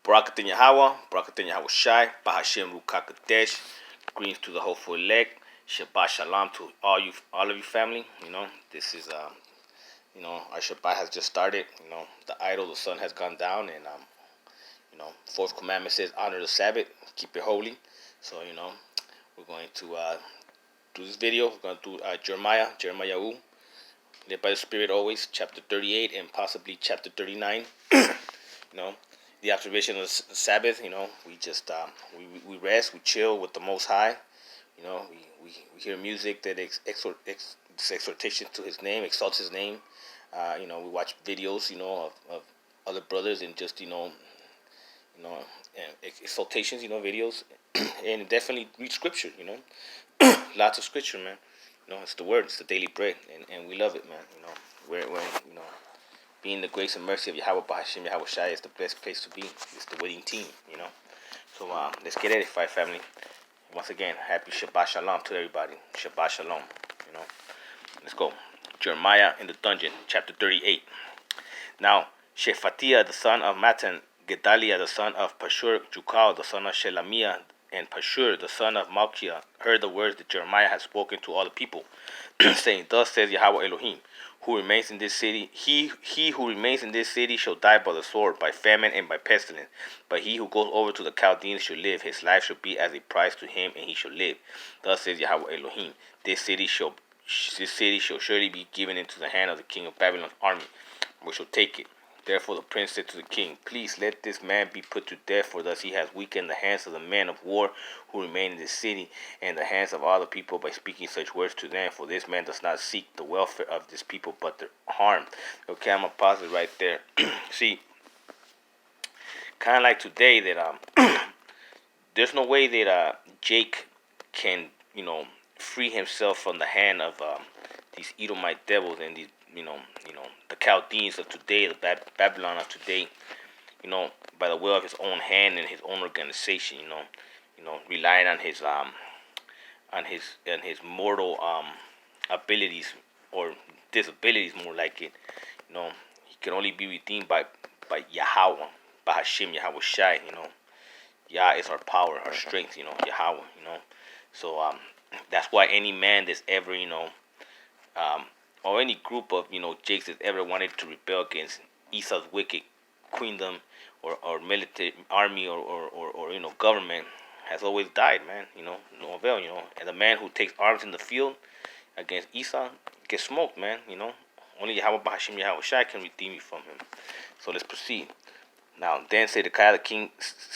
Barakatin Yahweh, Barakatin Yahweh Shai, Bahashem Rukakadesh. Greetings to the hopeful elect. Shabbat Shalom to all of you family. This is our Shabbat has just started. The idol, the sun has gone down, and fourth commandment says honor the Sabbath, keep it holy. So we're going to do this video. We're going to do Jeremiah, led by the Spirit always, chapter 38 and possibly chapter 39. The observation of the Sabbath. We just we rest, we chill with the Most High. We hear music that exhortation to His name, exalts His name. We watch videos, of other brothers and just exaltations, videos, and definitely read scripture. Lots of scripture, man. It's the word, it's the daily bread, and we love it, man. We're being the grace and mercy of Yahweh Bahashim Yahweh Shai is the best place to be. It's the winning team, So let's get edified, family. Once again, happy Shabbat Shalom to everybody. Shabbat Shalom, Let's go. Jeremiah in the dungeon, chapter 38. Now, Shephatiah, the son of Matan, Gedaliah, the son of Pashur, Jukal, the son of Shelamiah, and Pashur, the son of Malchiah, heard the words that Jeremiah had spoken to all the people, saying, Thus says Yahweh Elohim, who remains in this city, he who remains in this city shall die by the sword, by famine, and by pestilence. But he who goes over to the Chaldeans shall live. His life shall be as a prize to him, and he shall live. Thus says Yahweh Elohim, this city shall surely be given into the hand of the king of Babylon's army, which shall take it. Therefore the prince said to the king, Please let this man be put to death, for thus he has weakened the hands of the men of war who remain in this city, and the hands of all the people by speaking such words to them. For this man does not seek the welfare of this people, but their harm. Okay, I'm going to pause it right there. See, kind of like today that there's no way that Jake can, free himself from the hand of these Edomite devils and these the Chaldeans of today, the Babylon of today, by the will of his own hand and his own organization, relying on his mortal abilities or disabilities, more like it. He can only be redeemed by Yahweh, by Hashem Yahweh Shai. Yah is our power, our strength. Yahweh. So that's why any man that's ever or any group of Jakes that ever wanted to rebel against Esau's wicked queendom or military army or government has always died, man. No avail. And the man who takes arms in the field against Esau gets smoked, man. Only Yahweh Bahashim Yahweh Shai can redeem you from him. So let's proceed. Now then Zedekiah the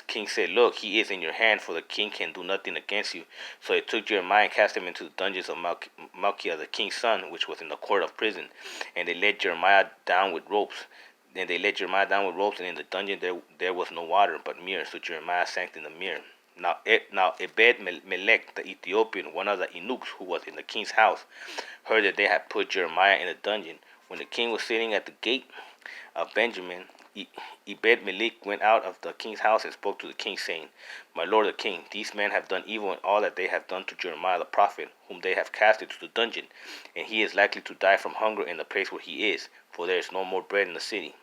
king said, Look, he is in your hand, for the king can do nothing against you. So they took Jeremiah and cast him into the dungeons of Malchiah the king's son, which was in the court of prison. And they let Jeremiah down with ropes. And in the dungeon there was no water but mirror. So Jeremiah sank in the mirror. Now Ebed-Melech the Ethiopian, one of the eunuchs who was in the king's house, heard that they had put Jeremiah in the dungeon. When the king was sitting at the gate of Benjamin, Ebed-Melech went out of the king's house and spoke to the king, saying, My lord the king, these men have done evil in all that they have done to Jeremiah the prophet, whom they have cast into the dungeon, and he is likely to die from hunger in the place where he is, for there is no more bread in the city.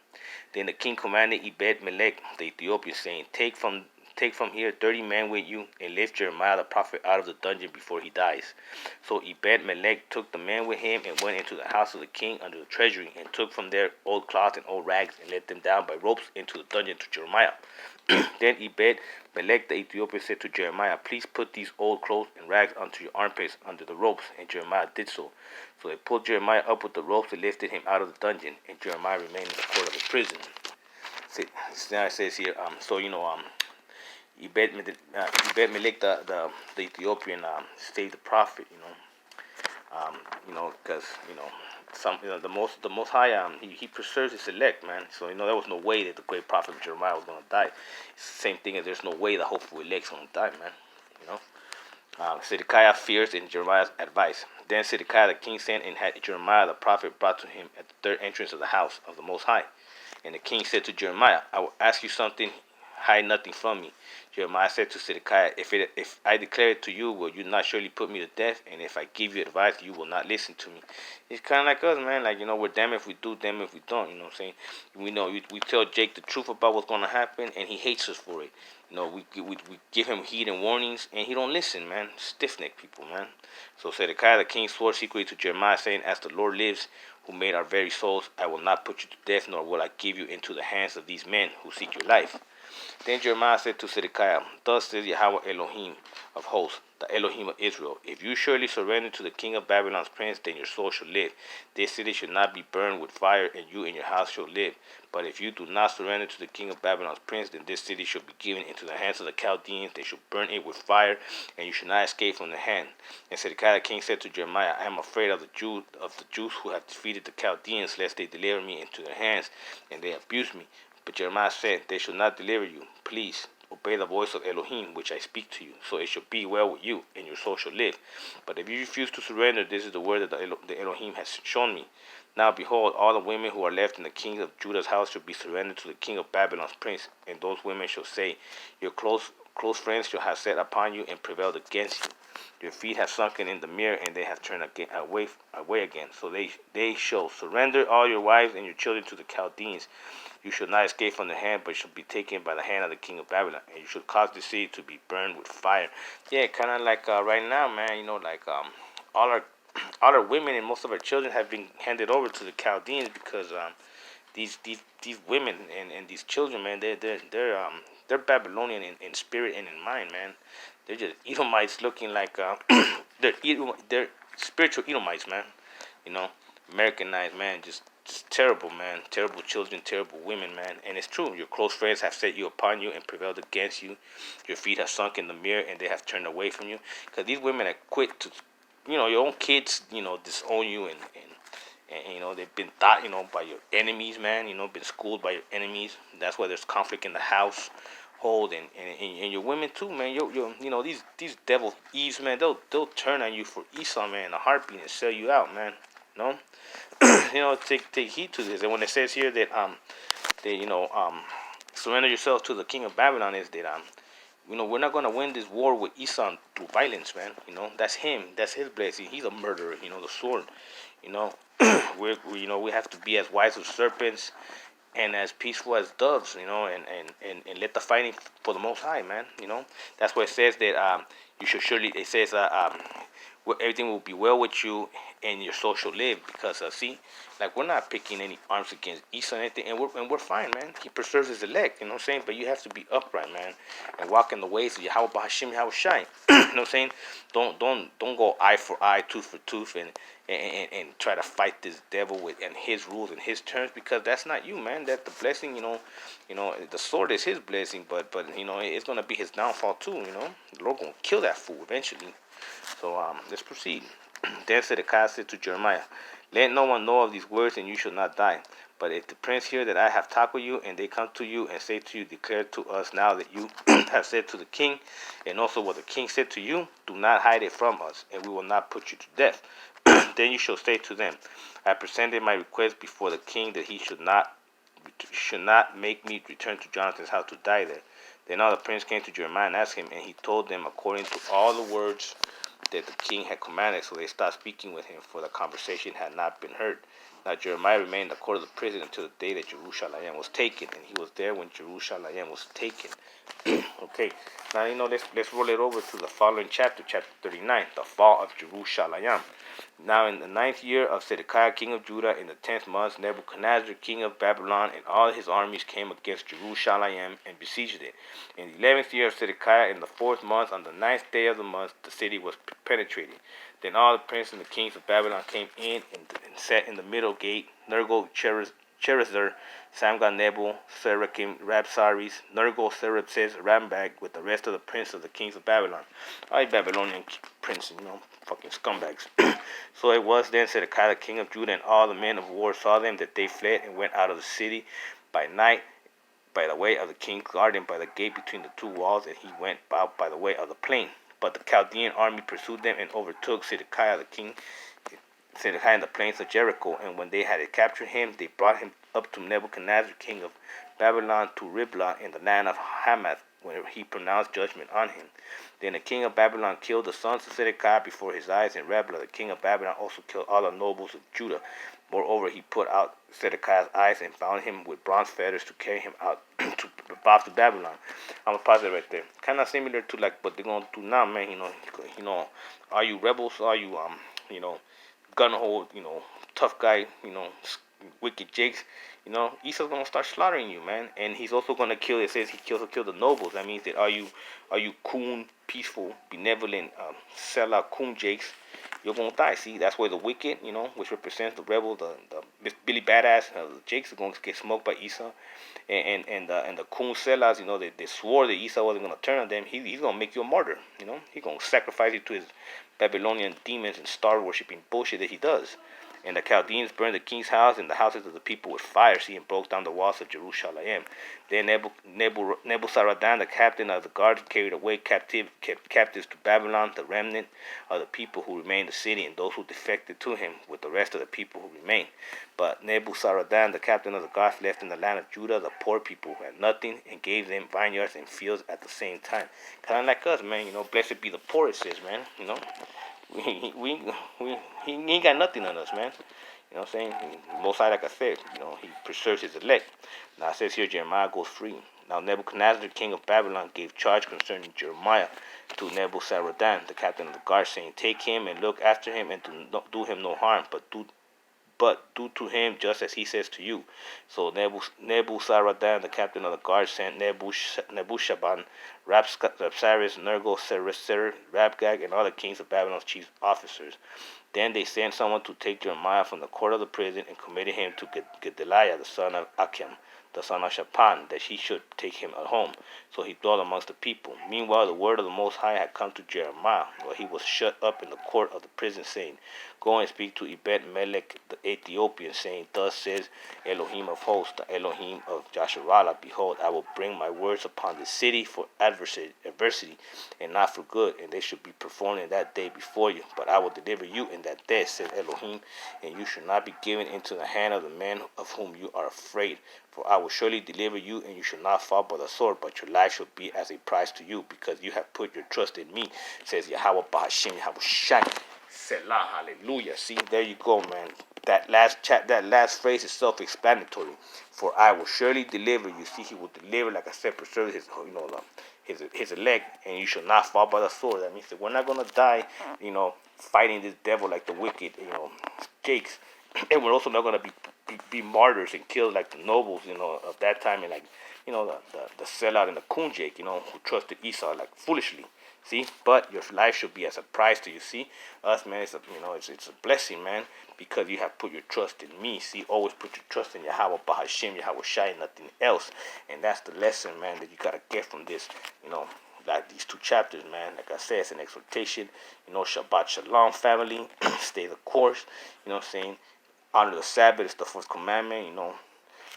Then the king commanded Ebed-Melech the Ethiopian, saying, Take from here 30 men with you, and lift Jeremiah the prophet out of the dungeon before he dies. So Ebed-Melech took the men with him and went into the house of the king under the treasury, and took from there old cloths and old rags, and let them down by ropes into the dungeon to Jeremiah. Then Ebed-Melech the Ethiopian said to Jeremiah, Please put these old clothes and rags onto your armpits under the ropes. And Jeremiah did so. So they pulled Jeremiah up with the ropes and lifted him out of the dungeon, and Jeremiah remained in the court of the prison. Now it says here, Ebed-Melech the Ethiopian saved the prophet, because the most high he preserves his elect, man. So there was no way that the great prophet Jeremiah was gonna die. It's the same thing as there's no way the hopeful elect's gonna die, man. Zedekiah fears in Jeremiah's advice. Then Zedekiah the king sent and had Jeremiah the prophet brought to him at the third entrance of the house of the Most High. And the king said to Jeremiah, I will ask you something hide nothing from me. Jeremiah said to Zedekiah, if I declare it to you, will you not surely put me to death? And if I give you advice, you will not listen to me. It's kind of like us, man. Like, we're damned if we do, damned if we don't. You know what I'm saying? We know we tell Jake the truth about what's going to happen, and he hates us for it. We give him heed and warnings, and he don't listen, man. Stiff-necked people, man. So Zedekiah the king swore secretly to Jeremiah, saying, as the Lord lives, who made our very souls, I will not put you to death, nor will I give you into the hands of these men who seek your life. Then Jeremiah said to Zedekiah, thus says Yahweh Elohim of hosts, the Elohim of Israel, if you surely surrender to the king of Babylon's prince, then your soul shall live. This city shall not be burned with fire, and you and your house shall live. But if you do not surrender to the king of Babylon's prince, then this city shall be given into the hands of the Chaldeans. They shall burn it with fire, and you shall not escape from the hand. And Zedekiah the king said to Jeremiah, I am afraid of the Jews who have defeated the Chaldeans, lest they deliver me into their hands, and they abuse me. But Jeremiah said, they shall not deliver you. Please obey the voice of Elohim, which I speak to you, so it shall be well with you, and your soul shall live. But if you refuse to surrender, this is the word that the Elohim has shown me. Now behold, all the women who are left in the king of Judah's house shall be surrendered to the king of Babylon's prince, and those women shall say, your close friends shall have set upon you and prevailed against you. Your feet have sunken in the mirror, and they have turned away again. So they shall surrender all your wives and your children to the Chaldeans. You shall not escape from the hand, but shall be taken by the hand of the king of Babylon, and you shall cause the city to be burned with fire. Yeah, kind of like right now, man. All our all our women and most of our children have been handed over to the Chaldeans because these women and these children, man, they're Babylonian in spirit and in mind, man. They're just Edomites looking like they're spiritual Edomites, man. You know, Americanized, man. Just terrible, man. Terrible children, terrible women, man. And it's true. Your close friends have set you upon you and prevailed against you. Your feet have sunk in the mirror, and they have turned away from you. Because these women are quick to, your own kids, disown you and they've been taught, by your enemies, man. Been schooled by your enemies. That's why there's conflict in the house. Hold and your women too, man. These devil Eves, man. They'll turn on you for Esau, man, in a heartbeat and sell you out, man. Take heed to this. And when it says here that surrender yourself to the king of Babylon, is that we're not gonna win this war with Esau through violence, man. That's him. That's his blessing. He's a murderer. The sword. We have to be as wise as serpents and as peaceful as doves, and let the fighting for the Most High, man. That's why it says that you should surely. It says everything will be well with you and your soul shall live, because see, like, we're not picking any arms against Esau or anything, and we're fine, man. He preserves his elect, you know what I'm saying? But you have to be upright, man, and walk in the ways of Yahweh Bahashim Yahweh Shai. You know what I'm saying? Don't go eye for eye, tooth for tooth, and try to fight this devil with and his rules and his terms, because that's not you, man. That the blessing, the sword is his blessing, but it's gonna be his downfall too. The Lord gonna kill that fool eventually. So let's proceed. Then Zedekiah said to Jeremiah, let no one know of these words, and you shall not die. But if the prince hear that I have talked with you, and they come to you and say to you, declare to us now that you have said to the king, and also what the king said to you, do not hide it from us, and we will not put you to death. Then you shall say to them, I presented my request before the king, that he should not make me return to Jonathan's house to die there. Then all the prince came to Jeremiah and asked him, and he told them according to all the words that the king had commanded. So they stopped speaking with him, for the conversation had not been heard. Now Jeremiah remained in the court of the prison until the day that Jerusalem was taken, and he was there when Jerusalem was taken. Okay, now let's roll it over to the following chapter 39, the fall of Jerusalem. Now in the 9th year of Zedekiah king of Judah, in the 10th month, Nebuchadnezzar king of Babylon and all his armies came against Jerusalem and besieged it. In the 11th year of Zedekiah, in the 4th month, on the 9th day of the month, the city was penetrated. Then all the princes and the kings of Babylon came in and sat in the middle gate, Nergal-Cherezer, Samgar-Nebo, Serakim, Rabsaris, Nergal-Sarezer, Rambag, with the rest of the princes of the kings of Babylon. All Babylonian princes, fucking scumbags. So it was then Zedekiah, king of Judah, and all the men of war saw them, that they fled and went out of the city by night, by the way of the king's garden, by the gate between the two walls, and he went out by the way of the plain. But the Chaldean army pursued them and overtook Zedekiah the king, Zedekiah in the plains of Jericho. And when they had captured him, they brought him up to Nebuchadnezzar king of Babylon to Riblah in the land of Hamath, when he pronounced judgment on him. Then the king of Babylon killed the sons of Zedekiah before his eyes, and Riblah, the king of Babylon, also killed all the nobles of Judah. Moreover, he put out Zedekiah's eyes and bound him with bronze fetters to carry him out to Babylon. I'm gonna pause it right there. Kind of similar to like what they're gonna do now, man. Are you rebels? Are you gun ho, tough guy, wicked jakes? Esau's gonna start slaughtering you, man, and he's also gonna kill. It says he kills the nobles. That means that are you coon, peaceful, benevolent, Selah coon jakes? You're gonna die. See, that's where the wicked, which represents the rebel, the Billy Badass, the jakes are gonna get smoked by Esau, and the coon Selahs, they swore that Esau wasn't gonna turn on them. He's gonna make you a martyr. He's gonna sacrifice you to his Babylonian demons and star worshipping bullshit that he does. And the Chaldeans burned the king's house and the houses of the people with fire, and broke down the walls of Jerusalem. Then Nebuzaradan, the captain of the guard, carried away captives to Babylon, the remnant of the people who remained in the city, and those who defected to him, with the rest of the people who remained. But Nebuzaradan, the captain of the guard, left in the land of Judah the poor people who had nothing, and gave them vineyards and fields at the same time. Kind of like us, man. Blessed be the poor, it says, man. He ain't got nothing on us, man. You know what I'm saying? Most High, like I said, he preserves his elect. Now it says here Jeremiah goes free. Now Nebuchadnezzar, king of Babylon, gave charge concerning Jeremiah to Nebuzaradan, the captain of the guard, saying, Take him and look after him, and do him no harm, but do to him just as he says to you. So Nebuzaradan, the captain of the guard, sent Nebushaban, Rabsaris, Nergal, Sarecer, Rabgag, and all the kings of Babylon's chief officers. Then they sent someone to take Jeremiah from the court of the prison and committed him to Gedaliah, the son of Achim, the son of Shaphan, that he should take him at home. So he dwelt amongst the people. Meanwhile, the word of the Most High had come to Jeremiah, while he was shut up in the court of the prison, saying, Go and speak to Ebed-melech the Ethiopian, saying, Thus says Elohim of hosts, the Elohim of Jasharallah, Behold, I will bring my words upon the city for adversity, and not for good, and they should be performed in that day before you. But I will deliver you in that day, says Elohim, and you shall not be given into the hand of the men of whom you are afraid. For I will surely deliver you, and you shall not fall by the sword, but your life shall be as a prize to you, because you have put your trust in me, says Yahweh Bahashim Yahweh Shai. Selah, hallelujah. See, there you go, man. That last phrase is self-explanatory. For I will surely deliver you. See, he will deliver, like I said, preserve his elect, and you shall not fall by the sword. That means that we're not gonna die, fighting this devil like the wicked, jakes, and we're also not gonna be martyrs and killed like the nobles, of that time, and like, the sellout and the kunjake, who trusted Esau like foolishly. See, but your life should be as a prize to you. See, us, man, it's a blessing, man, because you have put your trust in me. See, always put your trust in Yahweh Bahashim, Yahweh Shai, nothing else. And that's the lesson, man, that you gotta get from this, like these two chapters, man. Like I said, it's an exhortation. Shabbat Shalom, family. Stay the course. Saying, honor the Sabbath. It's the first commandment.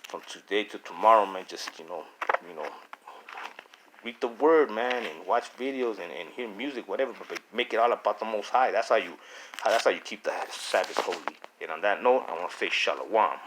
From today to tomorrow, man. Just read the word, man, and watch videos and hear music, whatever, but make it all about the Most High. That's how you keep the Sabbath holy. And on that note, I want to say Shalom.